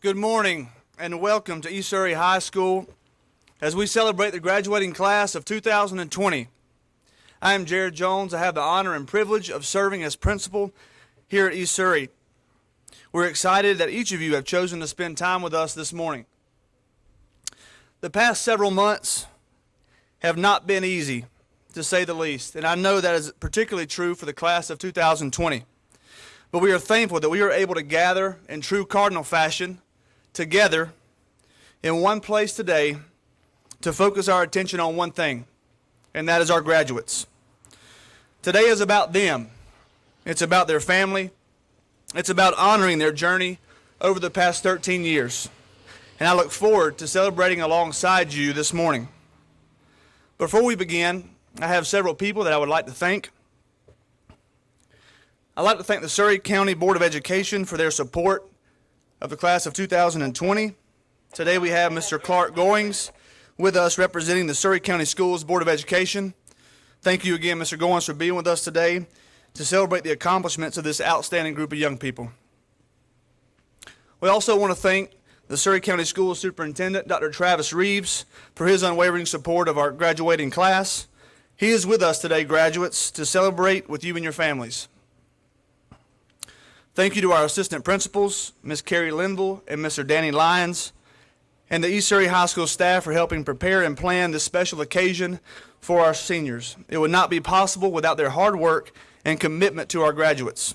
Good morning and welcome to East Surry High School as we celebrate the graduating class of 2020. I am Jared Jones. I have the honor and privilege of serving as principal here at East Surry. We're excited that each of you have chosen to spend time with us this morning. The past several months have not been easy, to say the least, and I know that is particularly true for the class of 2020. But we are thankful that we are able to gather in true cardinal fashion together in one place today to focus our attention on one thing, and that is our graduates. Today is about them. It's about their family. It's about honoring their journey over the past 13 years. And I look forward to celebrating alongside you this morning. Before we begin, I have several people that I would like to thank. I'd like to thank the Surry County Board of Education for their support of the class of 2020. Today we have Mr. Clark Goings with us representing the Surry County Schools Board of Education. Thank you again, Mr. Goings, for being with us today to celebrate the accomplishments of this outstanding group of young people. We also want to thank the Surry County Schools Superintendent, Dr. Travis Reeves, for his unwavering support of our graduating class. He is with us today, graduates, to celebrate with you and your families. Thank you to our assistant principals, Ms. Carrie Linville and Mr. Danny Lyons, and the East Surry High School staff for helping prepare and plan this special occasion for our seniors. It would not be possible without their hard work and commitment to our graduates.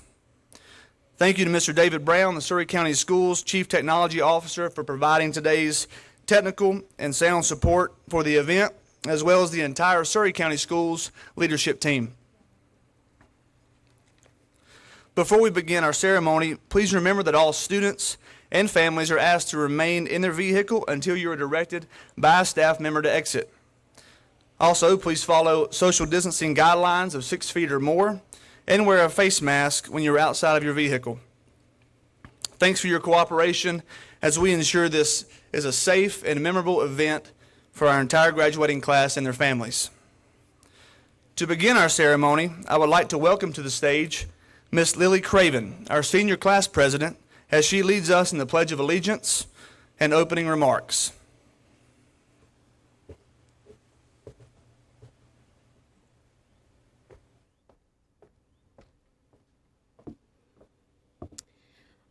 Thank you to Mr. David Brown, the Surry County Schools Chief Technology Officer, for providing today's technical and sound support for the event, as well as the entire Surry County Schools leadership team. Before we begin our ceremony, please remember that all students and families are asked to remain in their vehicle until you are directed by a staff member to exit. Also, please follow social distancing guidelines of 6 feet or more and wear a face mask when you're outside of your vehicle. Thanks for your cooperation as we ensure this is a safe and memorable event for our entire graduating class and their families. To begin our ceremony, I would like to welcome to the stage Miss Lily Craven, our senior class president, as she leads us in the Pledge of Allegiance and opening remarks.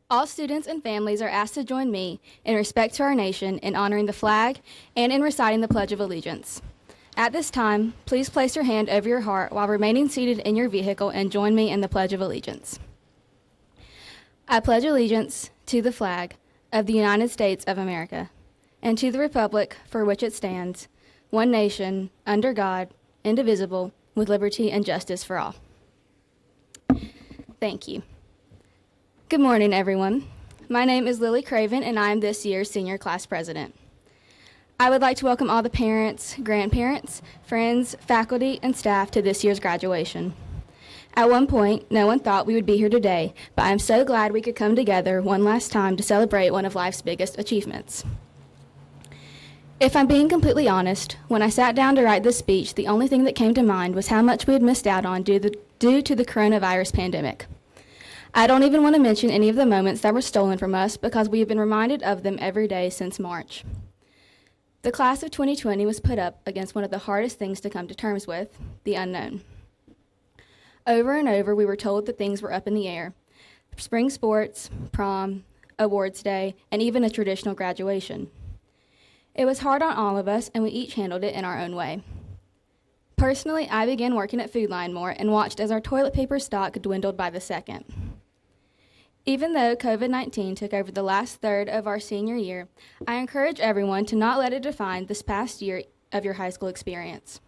All students and families are asked to join me in respect to our nation in honoring the flag and in reciting the Pledge of Allegiance. At this time, please place your hand over your heart while remaining seated in your vehicle and join me in the Pledge of Allegiance. I pledge allegiance to the flag of the United States of America and to the republic for which it stands, one nation, under God, indivisible, with liberty and justice for all. Thank you. Good morning, everyone. My name is Lily Craven, and I am this year's senior class president. I would like to welcome all the parents, grandparents, friends, faculty, and staff to this year's graduation. At one point, no one thought we would be here today, but I am so glad we could come together one last time to celebrate one of life's biggest achievements. If I'm being completely honest, when I sat down to write this speech, the only thing that came to mind was how much we had missed out on due to the coronavirus pandemic. I don't even want to mention any of the moments that were stolen from us because we have been reminded of them every day since March. The class of 2020 was put up against one of the hardest things to come to terms with, the unknown. Over and over, we were told that things were up in the air. Spring sports, prom, awards day, and even a traditional graduation. It was hard on all of us, and we each handled it in our own way. Personally, I began working at Food Line more and watched as our toilet paper stock dwindled by the second. Even though COVID-19 took over the last third of our senior year, I encourage everyone to not let it define this past year of your high school experience.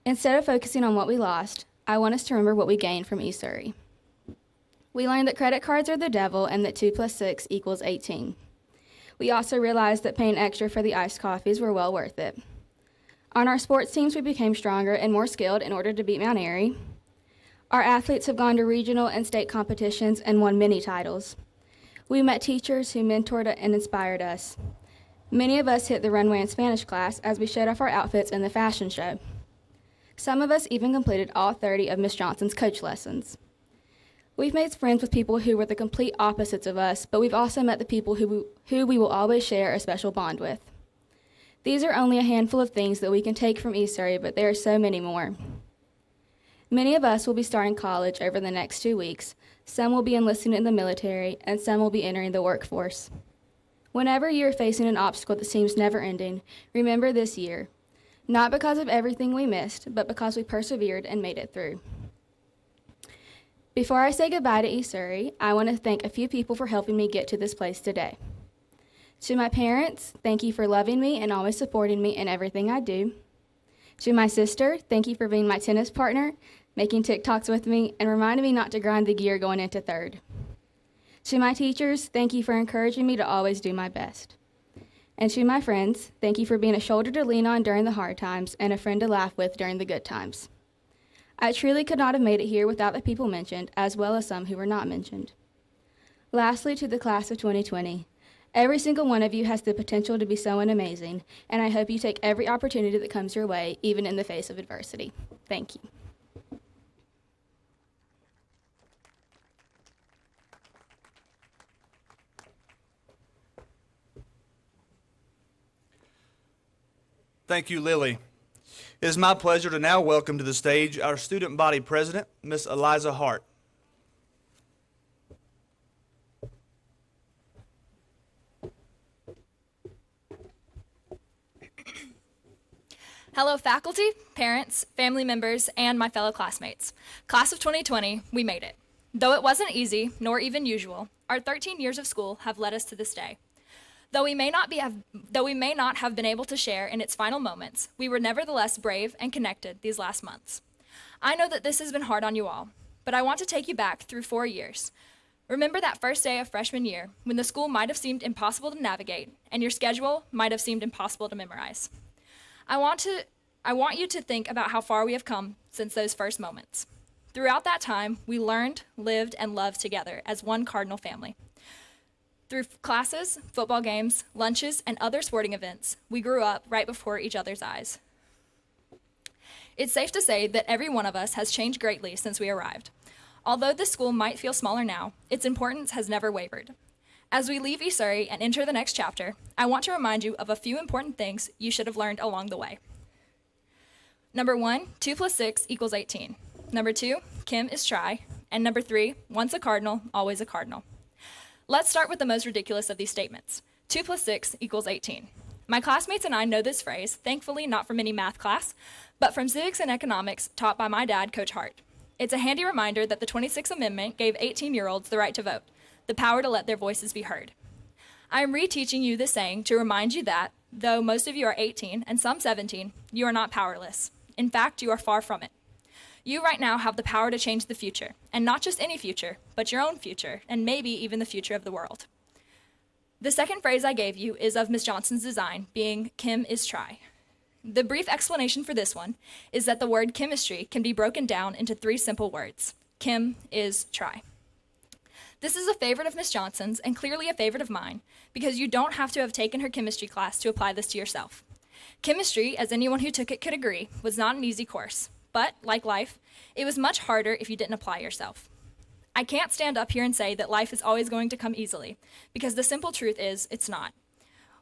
Instead of focusing on what we lost, I want us to remember what we gained from East Surry. We learned that credit cards are the devil and that 2 + 6 = 18. We also realized that paying extra for the iced coffees were well worth it. On our sports teams, we became stronger and more skilled in order to beat Mount Airy. Our athletes have gone to regional and state competitions and won many titles. We met teachers who mentored and inspired us. Many of us hit the runway in Spanish class as we showed off our outfits in the fashion show. Some of us even completed all 30 of Miss Johnson's coach lessons. We've made friends with people who were the complete opposites of us, but we've also met the people who we will always share a special bond with. These are only a handful of things that we can take from East Surry, but there are so many more. Many of us will be starting college over the next 2 weeks. Some will be enlisting in the military, and some will be entering the workforce. Whenever you are facing an obstacle that seems never ending, remember this year. Not because of everything we missed, but because we persevered and made it through. Before I say goodbye to East Surry, I want to thank a few people for helping me get to this place today. To my parents, thank you for loving me and always supporting me in everything I do. To my sister, thank you for being my tennis partner, making TikToks with me, and reminding me not to grind the gear going into third. To my teachers, thank you for encouraging me to always do my best. And to my friends, thank you for being a shoulder to lean on during the hard times and a friend to laugh with during the good times. I truly could not have made it here without the people mentioned, as well as some who were not mentioned. Lastly, to the class of 2020, every single one of you has the potential to be someone amazing, and I hope you take every opportunity that comes your way, even in the face of adversity. Thank you. Thank you, Lily. It is my pleasure to now welcome to the stage our student body president, Miss Eliza Hart. Hello faculty, parents, family members, and my fellow classmates. Class of 2020, we made it. Though it wasn't easy, nor even usual, our 13 years of school have led us to this day. Though we may not have been able to share in its final moments, we were nevertheless brave and connected these last months. I know that this has been hard on you all, but I want to take you back through 4 years. Remember that first day of freshman year, when the school might have seemed impossible to navigate, and your schedule might have seemed impossible to memorize. I want you to think about how far we have come since those first moments. Throughout that time, we learned, lived, and loved together as one Cardinal family. Through classes, football games, lunches, and other sporting events, we grew up right before each other's eyes. It's safe to say that every one of us has changed greatly since we arrived. Although this school might feel smaller now, its importance has never wavered. As we leave East Surry and enter the next chapter, I want to remind you of a few important things you should have learned along the way. Number 1, 2 + 6 = 18. Number 2, Kim is try. And number 3, once a cardinal, always a cardinal. Let's start with the most ridiculous of these statements. 2 + 6 = 18. My classmates and I know this phrase, thankfully not from any math class, but from civics and economics taught by my dad, Coach Hart. It's a handy reminder that the 26th Amendment gave 18-year-olds the right to vote, the power to let their voices be heard. I am reteaching you this saying to remind you that, though most of you are 18 and some 17, you are not powerless. In fact, you are far from it. You right now have the power to change the future, and not just any future, but your own future, and maybe even the future of the world. The second phrase I gave you is of Ms. Johnson's design, being Kim is try. The brief explanation for this one is that the word chemistry can be broken down into 3 simple words. Kim is try. This is a favorite of Ms. Johnson's and clearly a favorite of mine, because you don't have to have taken her chemistry class to apply this to yourself. Chemistry, as anyone who took it could agree, was not an easy course. But, like life, it was much harder if you didn't apply yourself. I can't stand up here and say that life is always going to come easily, because the simple truth is, it's not.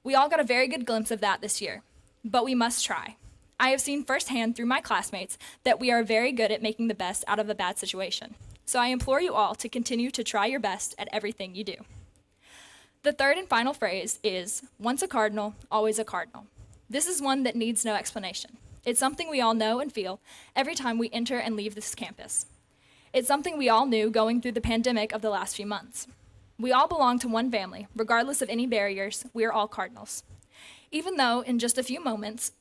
We all got a very good glimpse of that this year, but we must try. I have seen firsthand through my classmates that we are very good at making the best out of a bad situation. So I implore you all to continue to try your best at everything you do. The third and final phrase is, once a cardinal, always a cardinal. This is one that needs no explanation. It's something we all know and feel every time we enter and leave this campus. It's something we all knew going through the pandemic of the last few months. We all belong to one family. Regardless of any barriers, we are all cardinals. Even though, in just a few moments,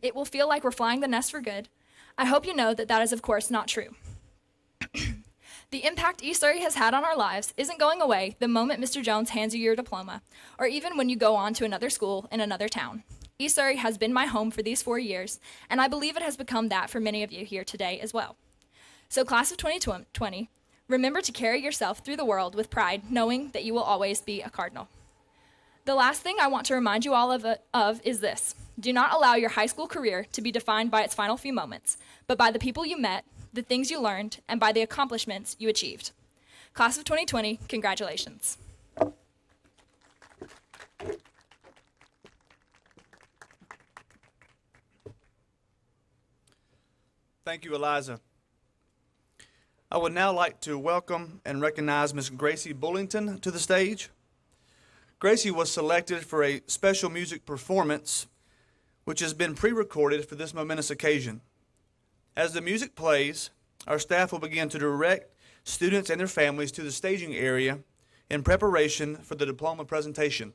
it will feel like we're flying the nest for good, I hope you know that that is, of course, not true. The impact East Surry has had on our lives isn't going away the moment Mr. Jones hands you your diploma, or even when you go on to another school in another town. East Surry has been my home for these 4 years, and I believe it has become that for many of you here today as well. So class of 2020, remember to carry yourself through the world with pride, knowing that you will always be a cardinal. The last thing I want to remind you all of is this. Do not allow your high school career to be defined by its final few moments, but by the people you met, the things you learned, and by the accomplishments you achieved. Class of 2020, congratulations. Thank you, Eliza. I would now like to welcome and recognize Miss Gracie Bullington to the stage. Gracie was selected for a special music performance which has been pre-recorded for this momentous occasion. As the music plays, our staff will begin to direct students and their families to the staging area in preparation for the diploma presentation.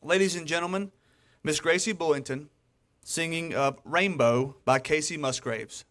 Ladies and gentlemen, Miss Gracie Bullington singing Rainbow by Casey Musgraves.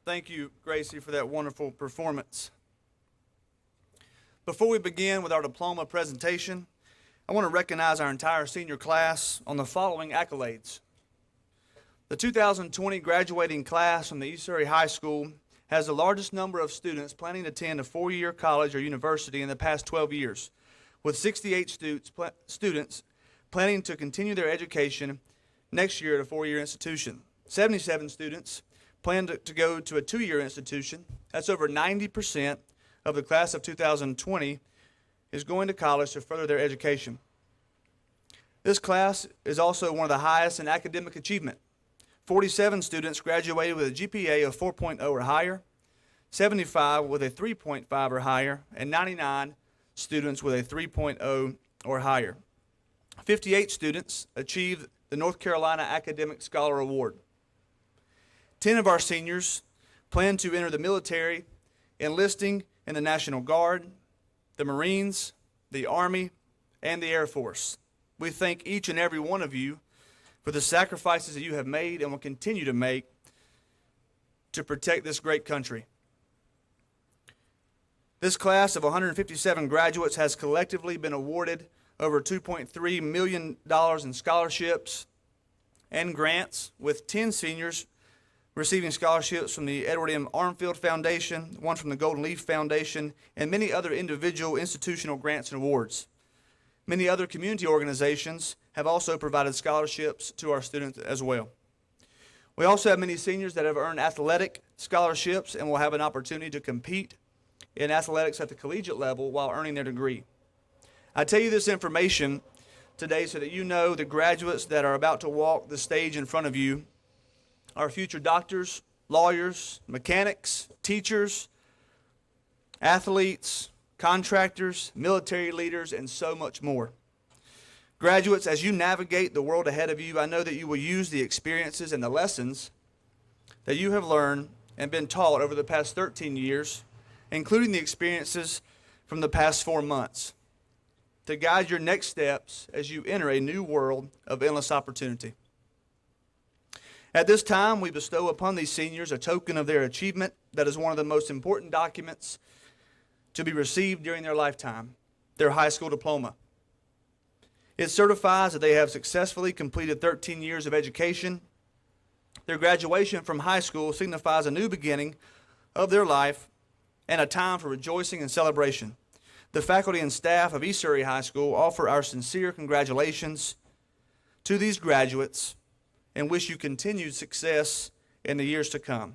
Thank you, Gracie, for that wonderful performance. Before we begin with our diploma presentation, I want to recognize our entire senior class on the following accolades. The 2020 graduating class from the East Surry High School has the largest number of students planning to attend a four-year college or university in the past 12 years, with 68 students planning to continue their education next year at a four-year institution. 77 students plan to go to a two-year institution. That's over 90% of the class of 2020 is going to college to further their education. This class is also one of the highest in academic achievement. 47 students graduated with a GPA of 4.0 or higher, 75 with a 3.5 or higher, and 99 students with a 3.0 or higher. 58 students achieved the North Carolina Academic Scholar Award. 10 of our seniors plan to enter the military, enlisting in the National Guard, the Marines, the Army, and the Air Force. We thank each and every one of you for the sacrifices that you have made and will continue to make to protect this great country. This class of 157 graduates has collectively been awarded over $2.3 million in scholarships and grants, with 10 seniors receiving scholarships from the Edward M. Armfield Foundation, one from the Golden Leaf Foundation, and many other individual institutional grants and awards. Many other community organizations have also provided scholarships to our students as well. We also have many seniors that have earned athletic scholarships and will have an opportunity to compete in athletics at the collegiate level while earning their degree. I tell you this information today so that you know the graduates that are about to walk the stage in front of you are future doctors, lawyers, mechanics, teachers, athletes, contractors, military leaders, and so much more. Graduates, as you navigate the world ahead of you, I know that you will use the experiences and the lessons that you have learned and been taught over the past 13 years, including the experiences from the past 4 months, to guide your next steps as you enter a new world of endless opportunity. At this time, we bestow upon these seniors a token of their achievement that is one of the most important documents to be received during their lifetime, their high school diploma. It certifies that they have successfully completed 13 years of education. Their graduation from high school signifies a new beginning of their life and a time for rejoicing and celebration. The faculty and staff of East Surry High School offer our sincere congratulations to these graduates and wish you continued success in the years to come.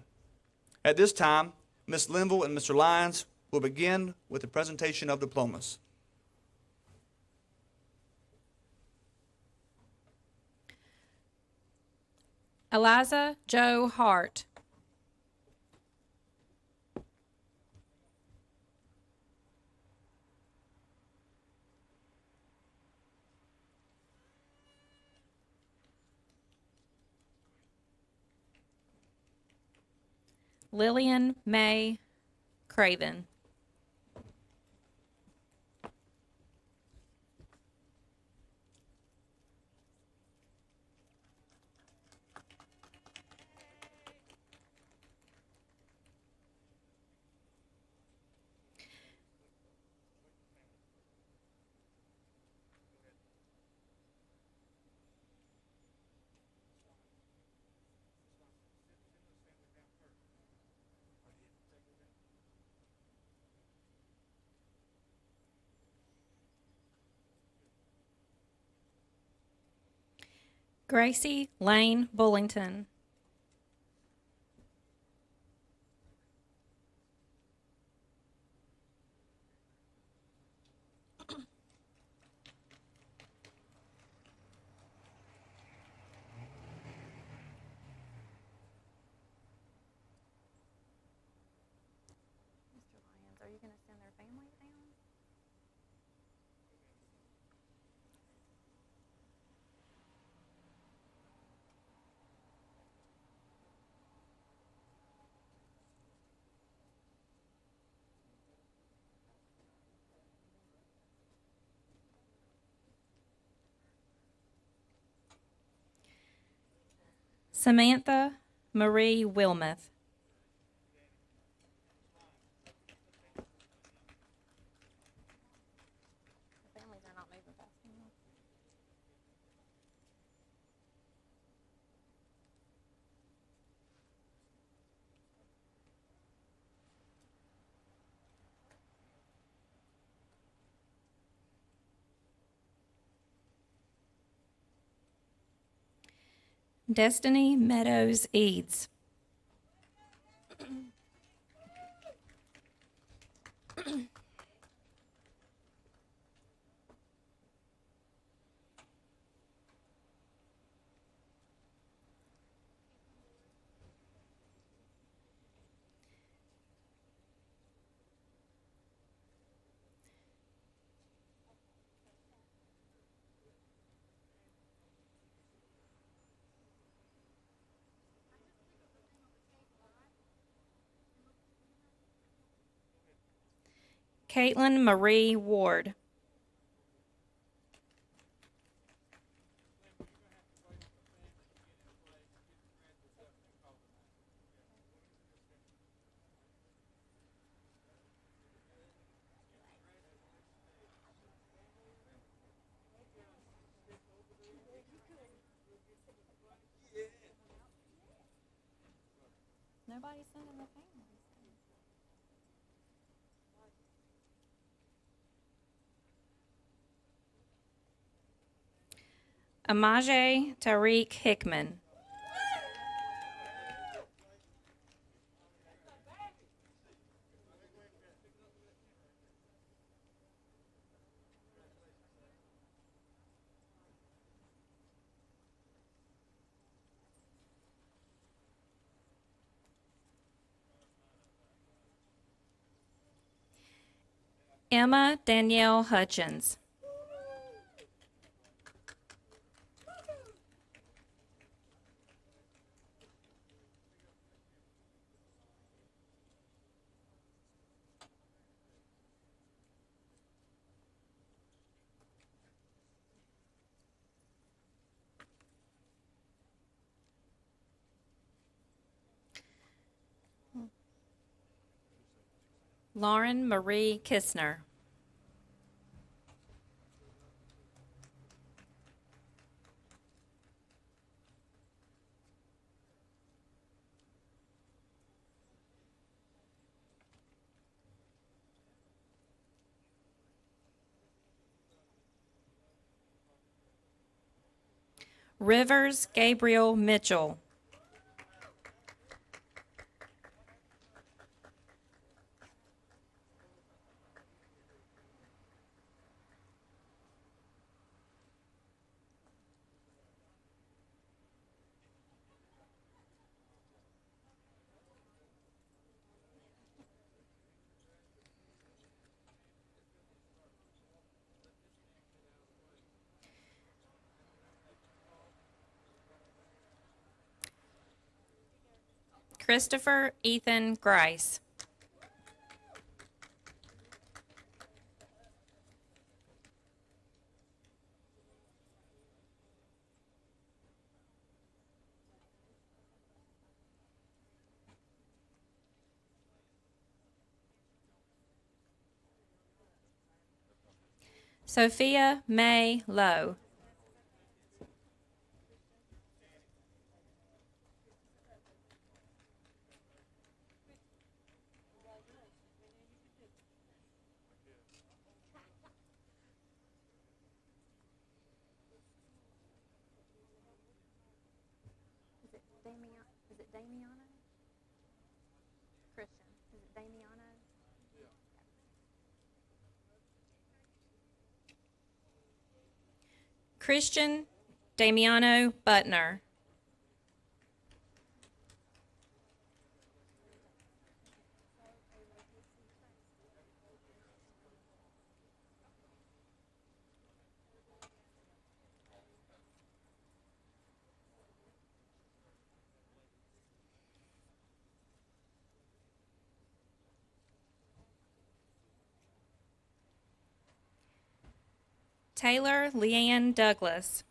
At this time, Ms. Linville and Mr. Lyons will begin with the presentation of diplomas. Eliza Jo Hart. Lillian May Craven. Gracie Lane Bullington. Mr. Lyons, are you going to send their family down? Samantha Marie Wilmoth. The families are not moving fast enough. Destiny Meadows Eads. Caitlin Marie Ward. Nobody's sending their families. Amaje Tariq Hickman. Emma Danielle Hutchins. Lauren Marie Kistner. Rivers Gabriel Mitchell. Christopher Ethan Grice. Sophia May Lowe. Is it Damiano? Christian. Is it Damiano? Christian Damiano Butner. Taylor Leanne Douglas.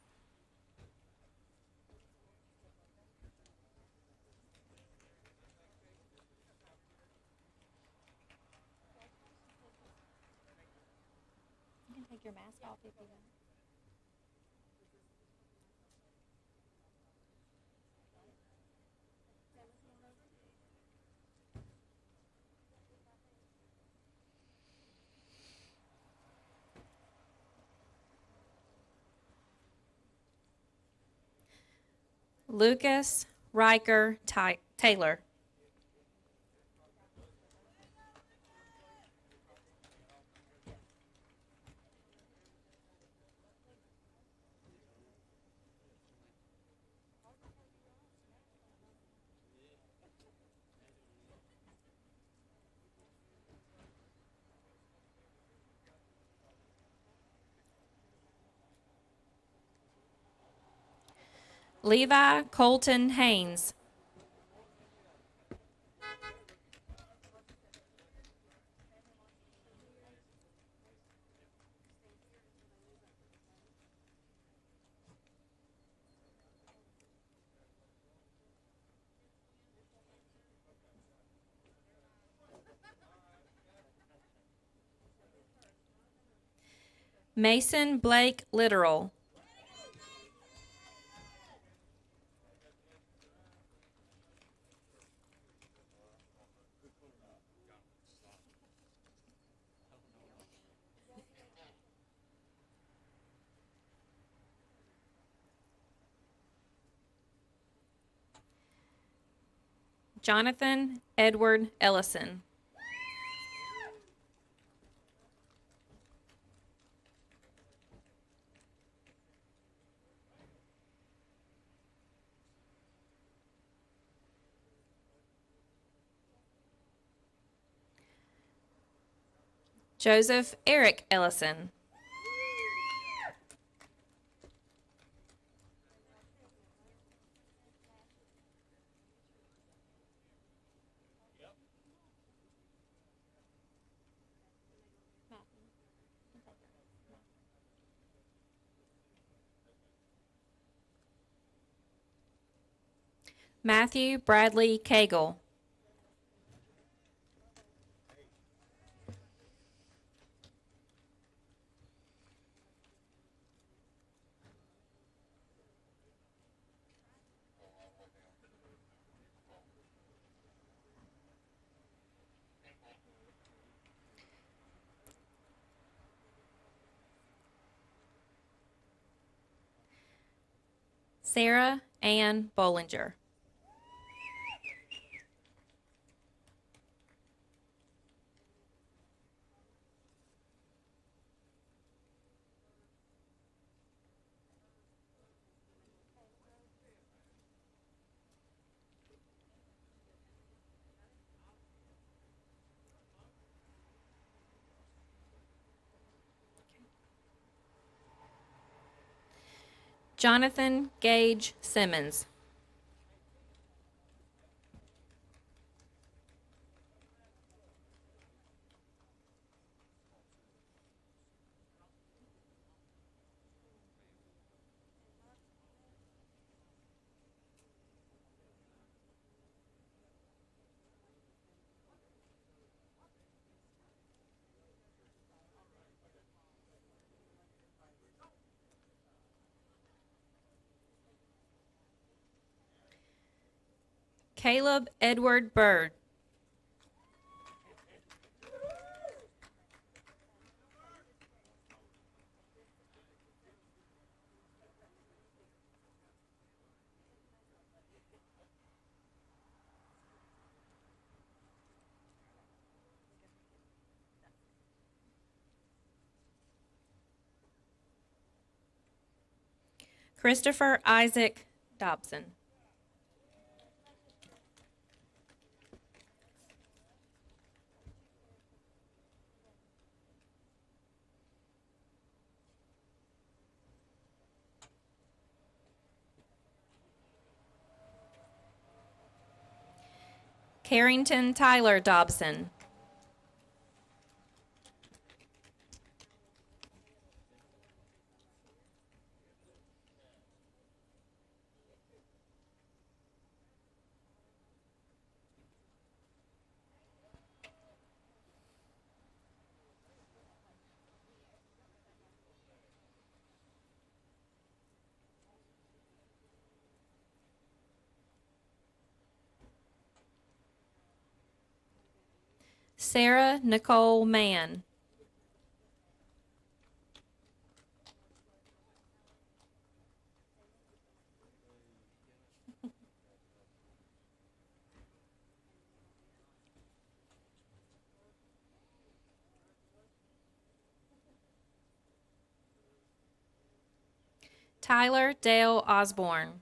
You can take your mask off if you want. Lucas Riker Taylor. Levi Colton Haynes. Mason Blake Littoral. Jonathan Edward Ellison. Joseph Eric Ellison. Matthew Bradley Cagle. Sarah Ann Bollinger. Jonathan Gage Simmons. Caleb Edward Bird. Christopher Isaac Dobson. Carrington Tyler Dobson. Sarah Nicole Mann. Tyler Dale Osborne.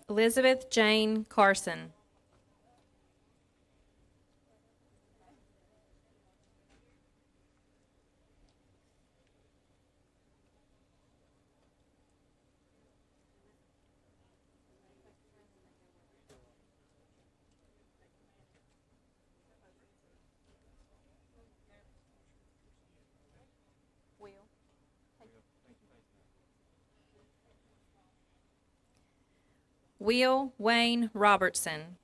Elizabeth Jane Carson. Will Wayne Robertson.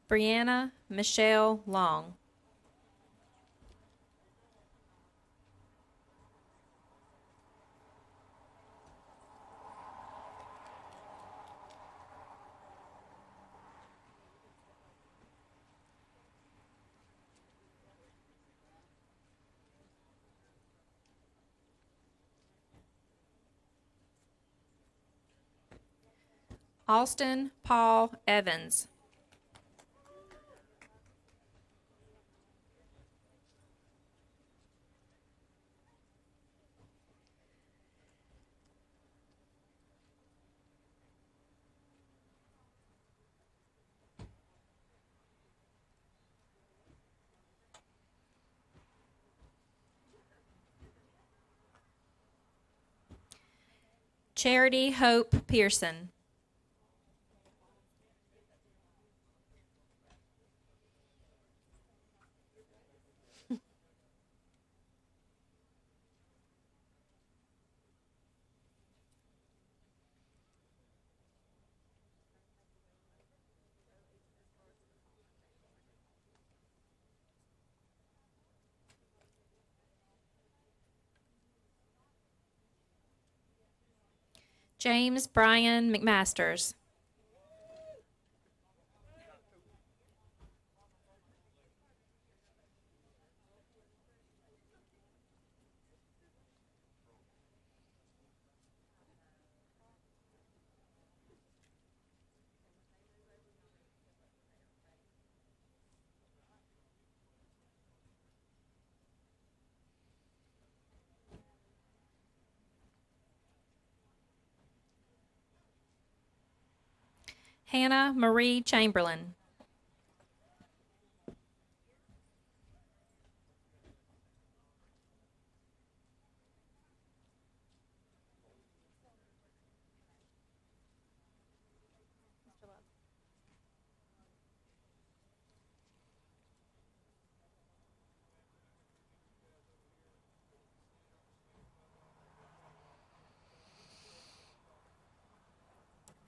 Brianna Michelle Long. Austin Paul Evans. Charity Hope Pearson. James Brian McMasters. Hannah Marie Chamberlain.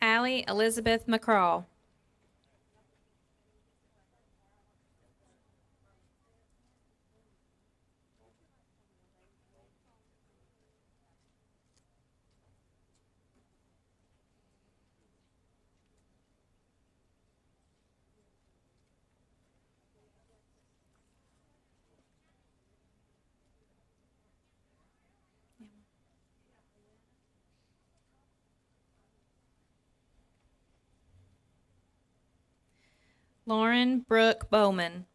Allie Elizabeth McCraw. Lauren Brooke Bowman.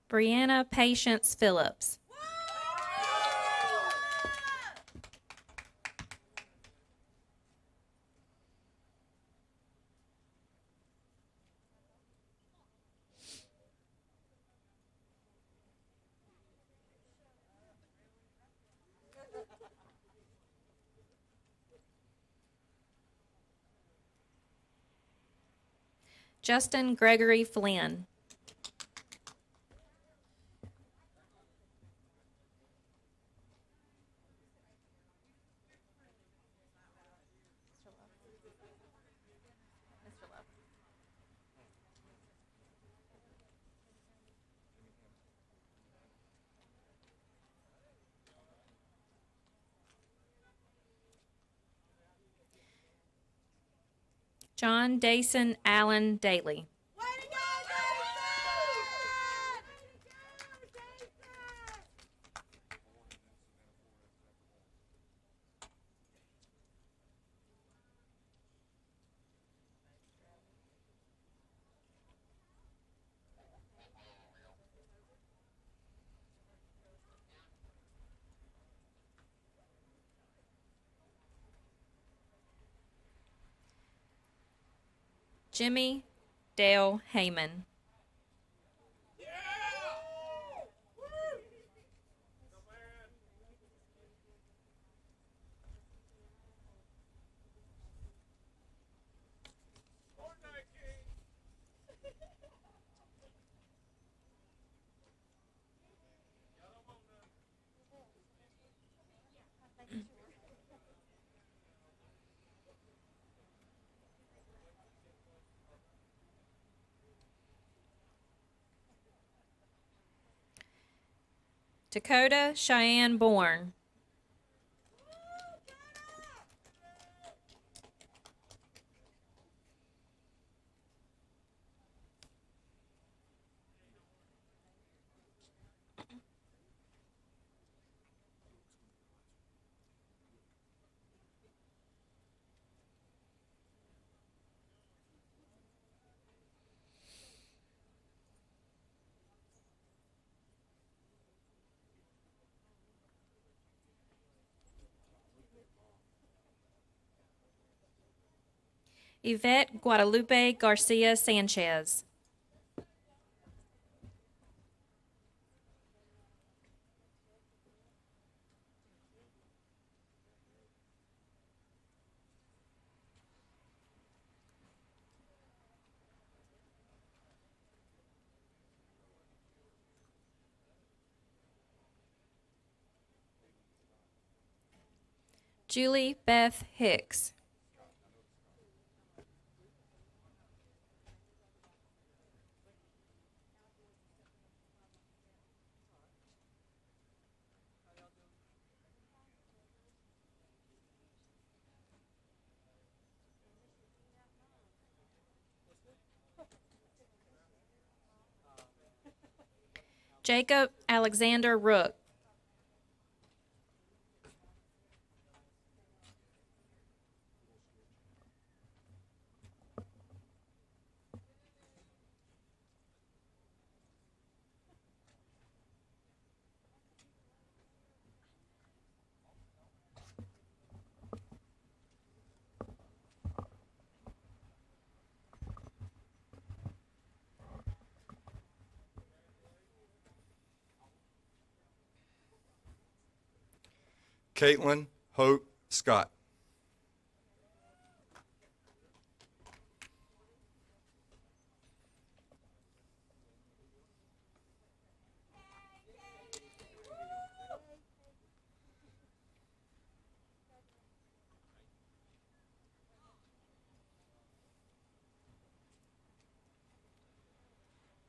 Brianna Patience Phillips. Justin Gregory Flynn. John Dayson Allen Daly. Jimmy Dale Heyman. Dakota Cheyenne Bourne. Yvette Guadalupe Garcia Sanchez. Julie Beth Hicks. Jacob Alexander Rook. Caitlin Hope Scott.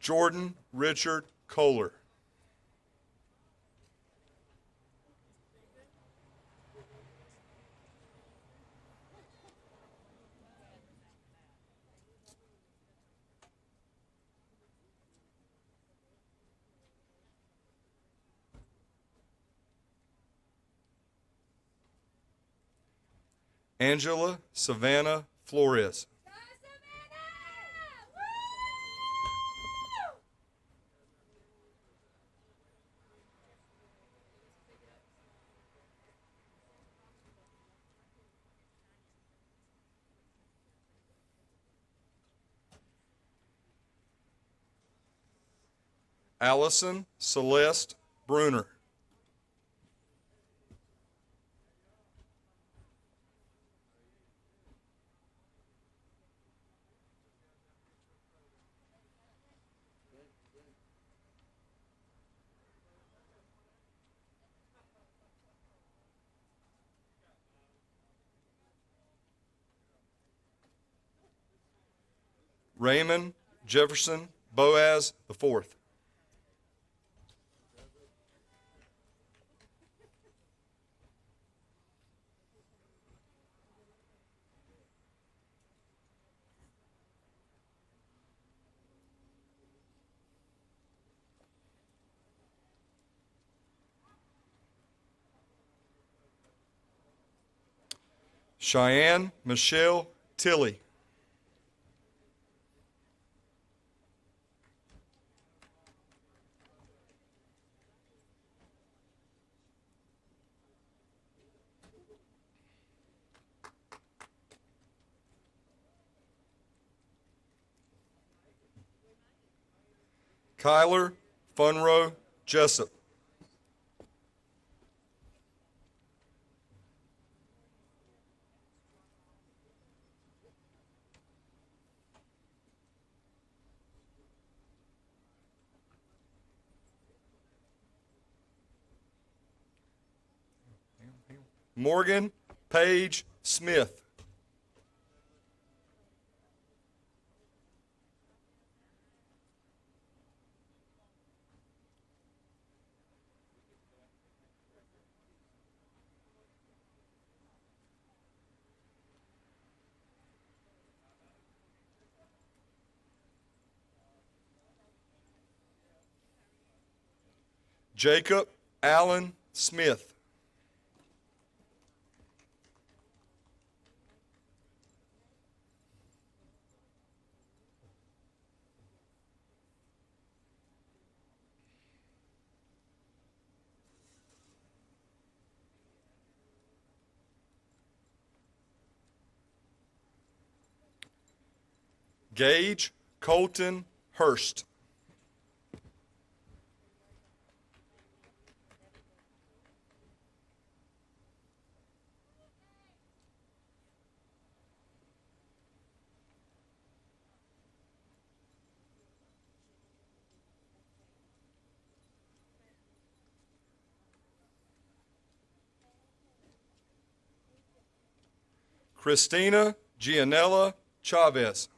Jordan Richard Kohler. Angela Savannah Flores. Allison Celeste Bruner. Raymond Jefferson Boaz IV. Cheyenne Michelle Tilley. Kyler Funro Jessup. Morgan Page Smith. Jacob Allen Smith. Gage Colton Hurst. Christina Gianella Chavez.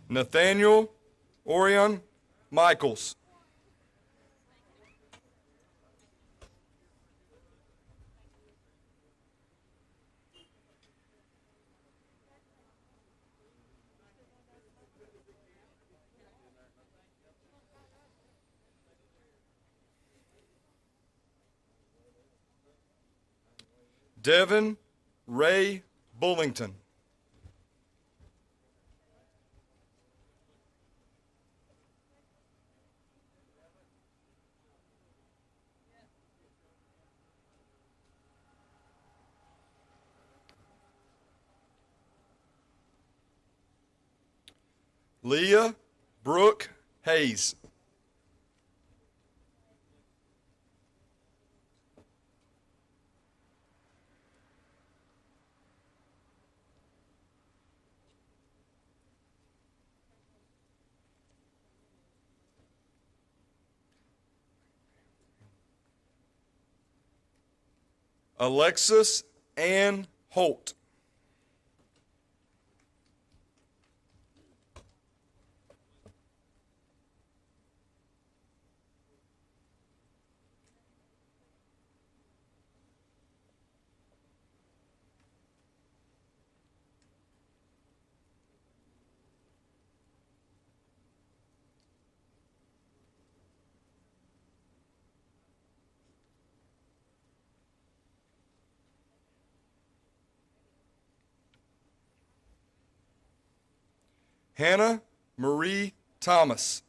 Nathaniel Orion Michaels. Devin Ray Bullington. Leah Brooke Hayes. Alexis Ann Holt. Hannah Marie Thomas.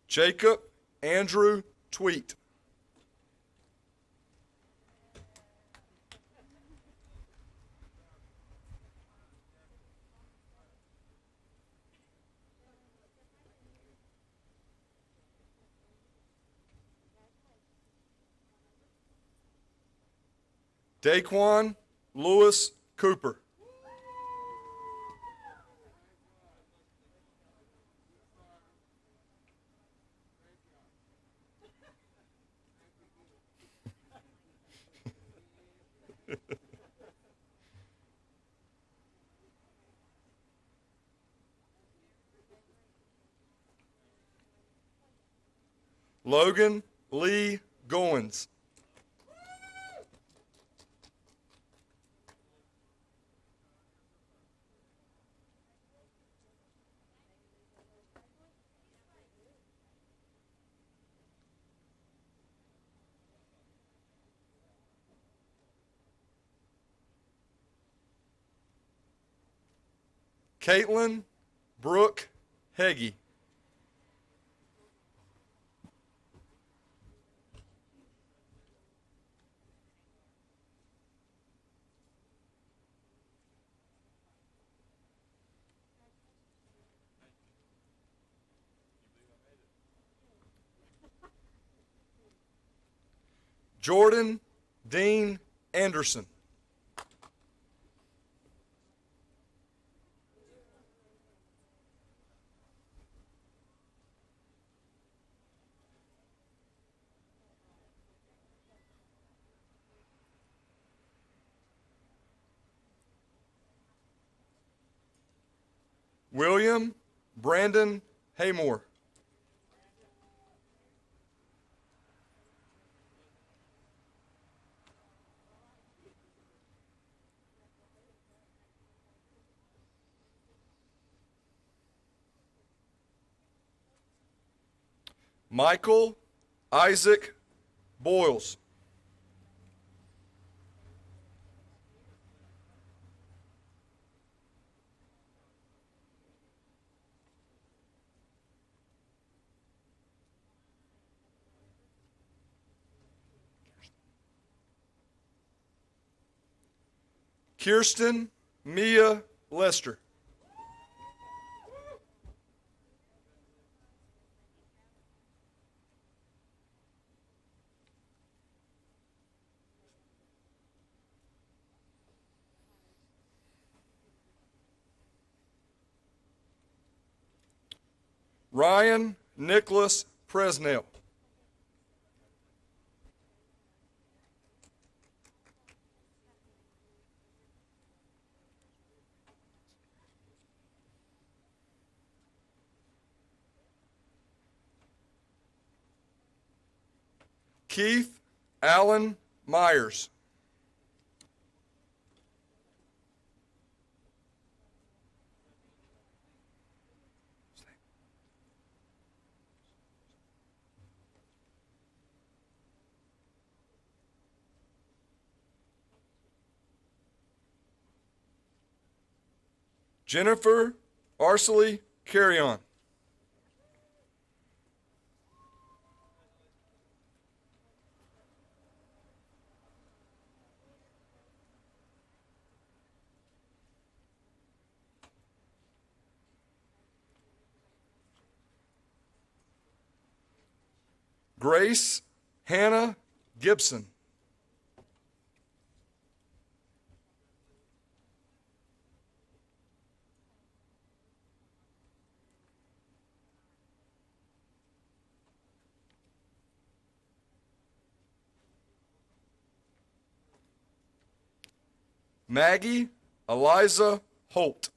Jacob Andrew Tweet. Daquan Lewis Cooper. Logan Lee Goins. Caitlin Brooke Heggie. Jordan Dean Anderson. William Brandon Haymore. Michael Isaac Boyles. Kirsten Mia Lester. Ryan Nicholas Presnell. Keith Allen Myers. Jennifer Arcely Carrion. Grace Hannah Gibson. Maggie Eliza Holt.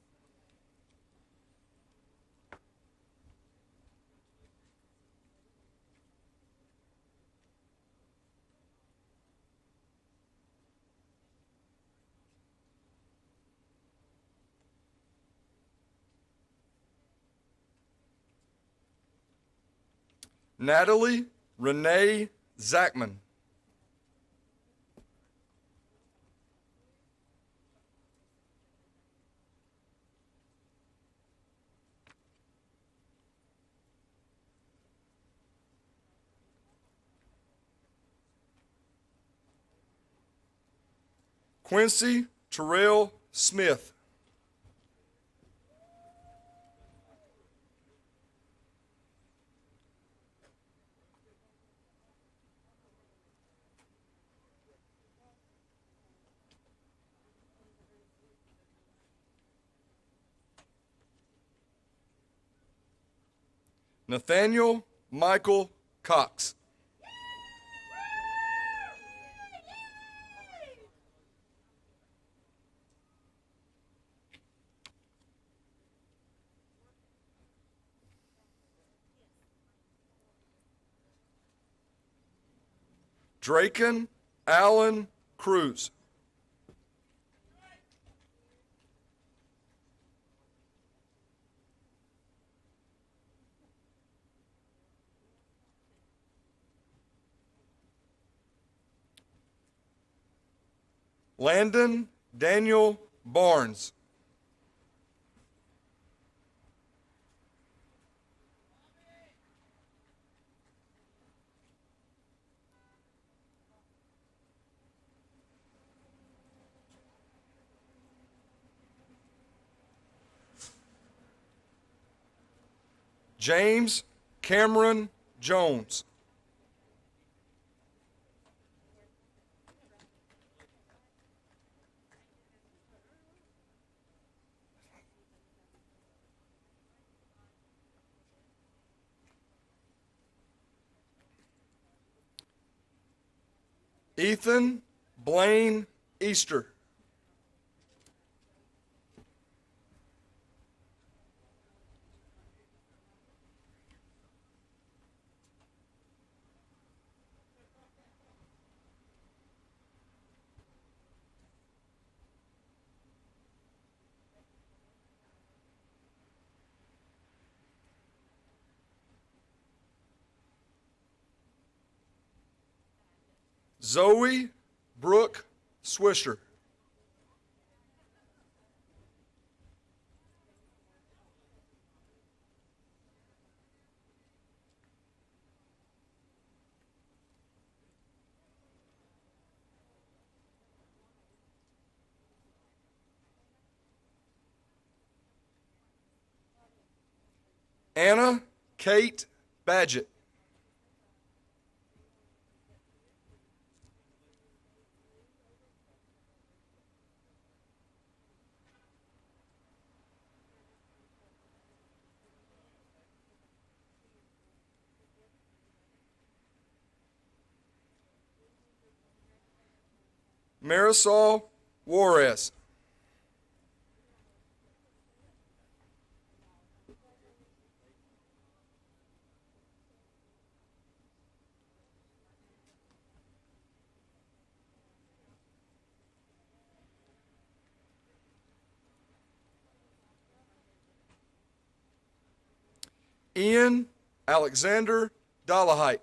Natalie Renee Zachman. Quincy Terrell Smith. Nathaniel Michael Cox. Draken Allen Cruz. Landon Daniel Barnes. James Cameron Jones. Ethan Blaine Easter. Zoe Brooke Swisher. Anna Kate Badgett. Marisol Juarez. Ian Alexander Dollahite.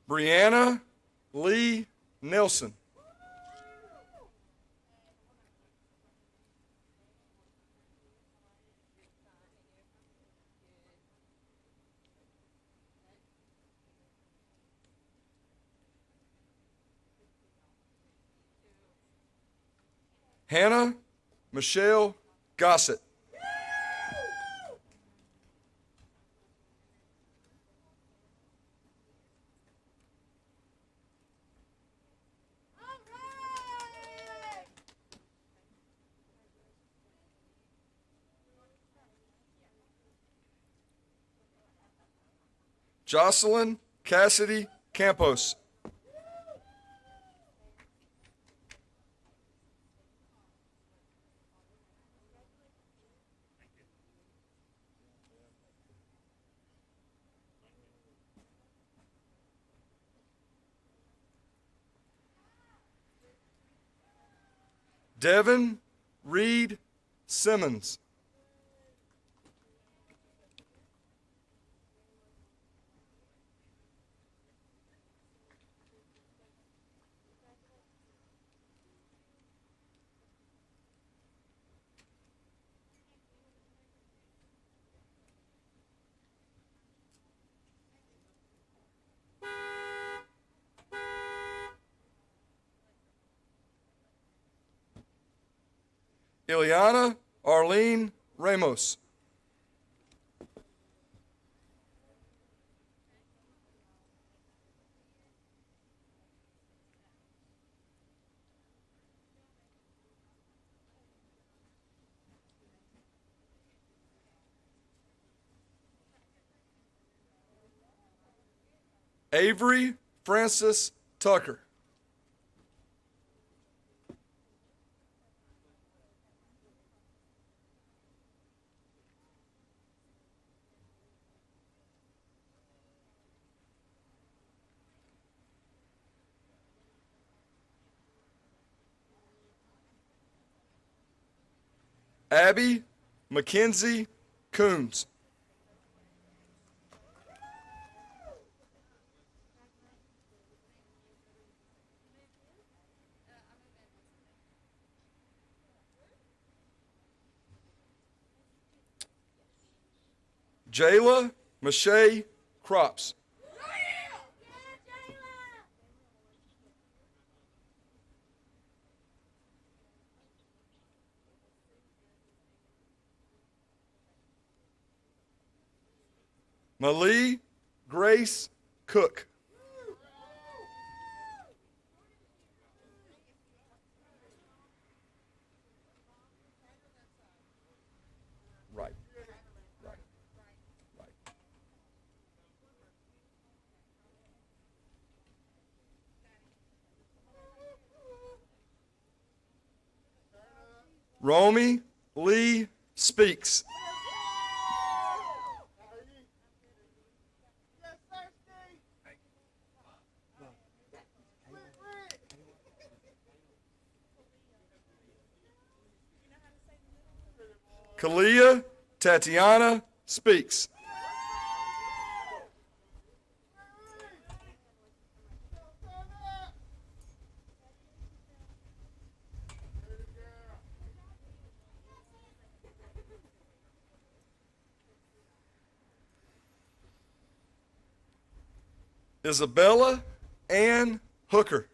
Brianna Lee Nelson. Hannah Michelle Gossett. Jocelyn Cassidy Campos. Devin Reed Simmons. Ileana Arlene Ramos. Avery Francis Tucker. Abby Mackenzie Coons. Jayla Mache Crops. Malie Grace Cook. Right. Right. Right. Romy Lee Speaks. Kalia Tatiana Speaks. Isabella Ann Hooker.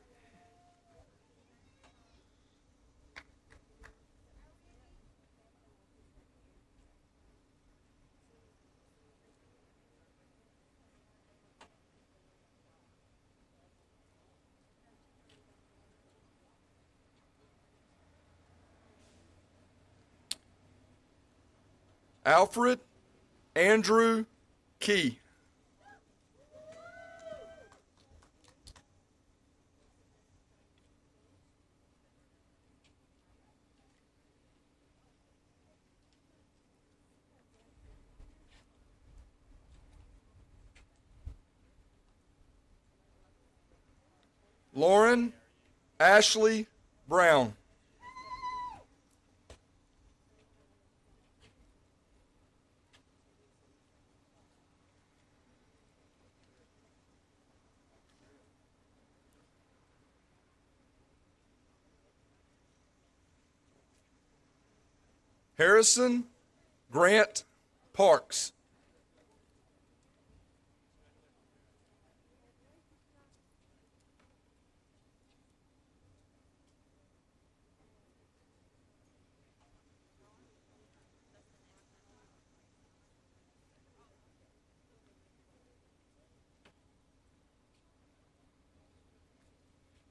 Alfred Andrew Key. Lauren Ashley Brown. Harrison Grant Parks.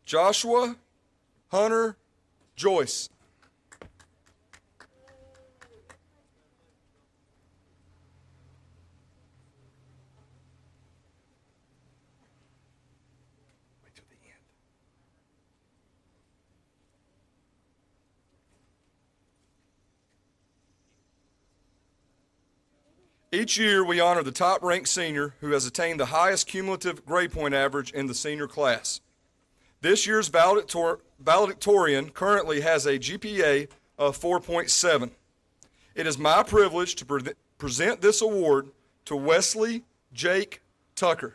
Joshua Hunter Joyce. Each year, we honor the top-ranked senior who has attained the highest cumulative grade point average in the senior class. This year's valedictorian currently has a GPA of 4.7. It is my privilege to present this award to Wesley Jake Tucker.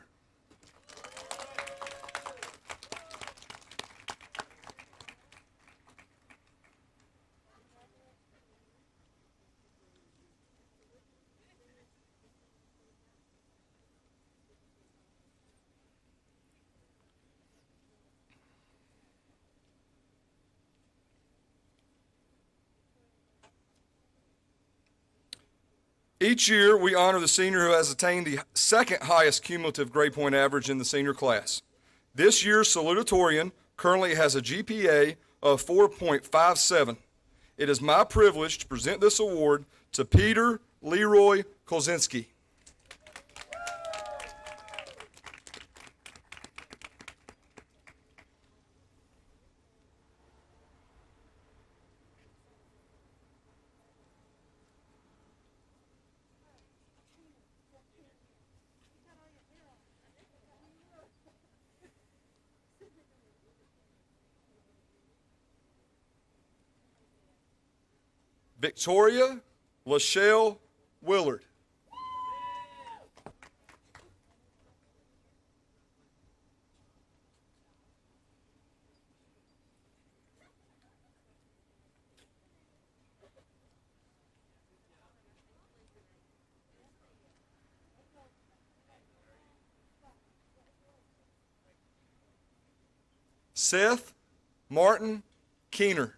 Each year, we honor the senior who has attained the second highest cumulative grade point average in the senior class. This year's salutatorian currently has a GPA of 4.57. It is my privilege to present this award to Peter Leroy Kozinski. Victoria Lachelle Willard. Seth Martin Keener.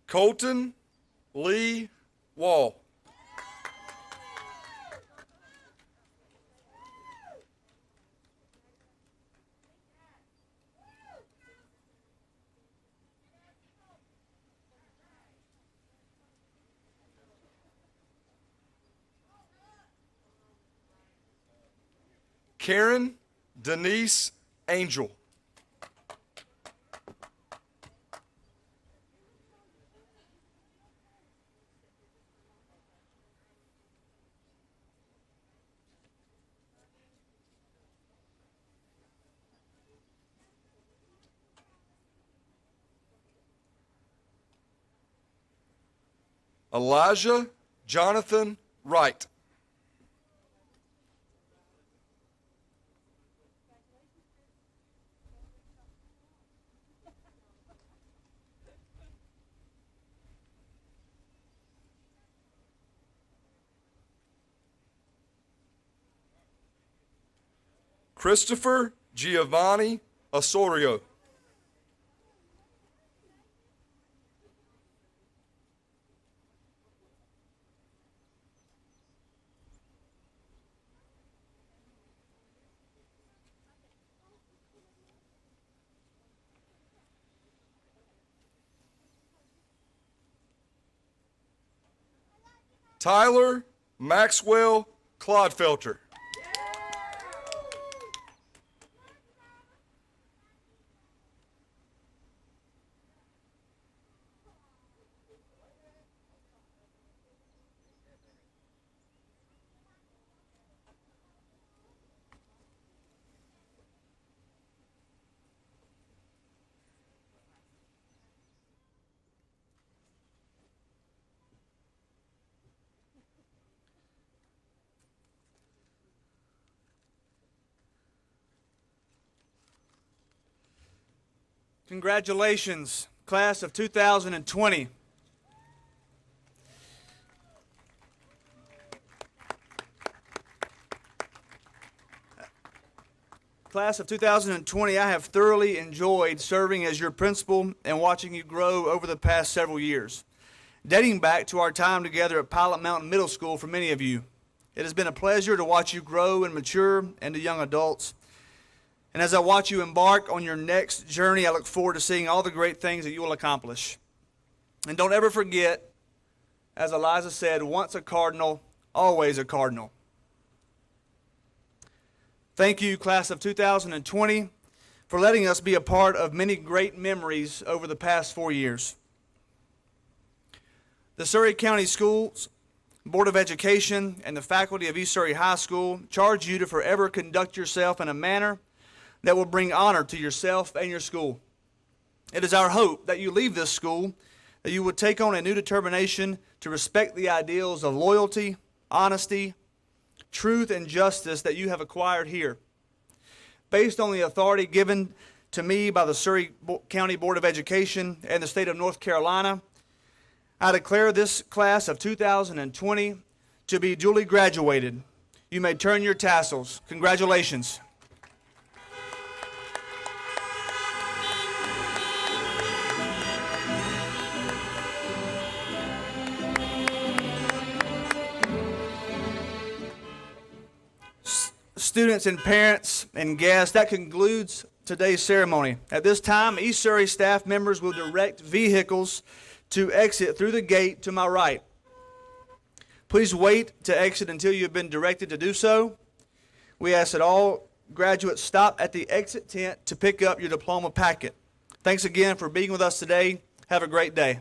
Colton Lee Wall. Karen Denise Angel. Elijah Jonathan Wright. Christopher Giovanni Osorio. Tyler Maxwell Clodfelter. Congratulations, class of 2020. Class of 2020, I have thoroughly enjoyed serving as your principal and watching you grow over the past several years, dating back to our time together at Pilot Mountain Middle School for many of you. It has been a pleasure to watch you grow and mature into young adults. And as I watch you embark on your next journey, I look forward to seeing all the great things that you will accomplish. And don't ever forget, as Eliza said, once a cardinal, always a cardinal. Thank you, class of 2020, for letting us be a part of many great memories over the past 4 years. The Surry County Schools Board of Education and the faculty of East Surry High School charge you to forever conduct yourself in a manner that will bring honor to yourself and your school. It is our hope that you leave this school, that you will take on a new determination to respect the ideals of loyalty, honesty, truth, and justice that you have acquired here. Based on the authority given to me by the Surry County Board of Education and the state of North Carolina, I declare this class of 2020 to be duly graduated. You may turn your tassels. Congratulations. Students and parents and guests, that concludes today's ceremony. At this time, East Surry staff members will direct vehicles to exit through the gate to my right. Please wait to exit until you have been directed to do so. We ask that all graduates stop at the exit tent to pick up your diploma packet. Thanks again for being with us today. Have a great day.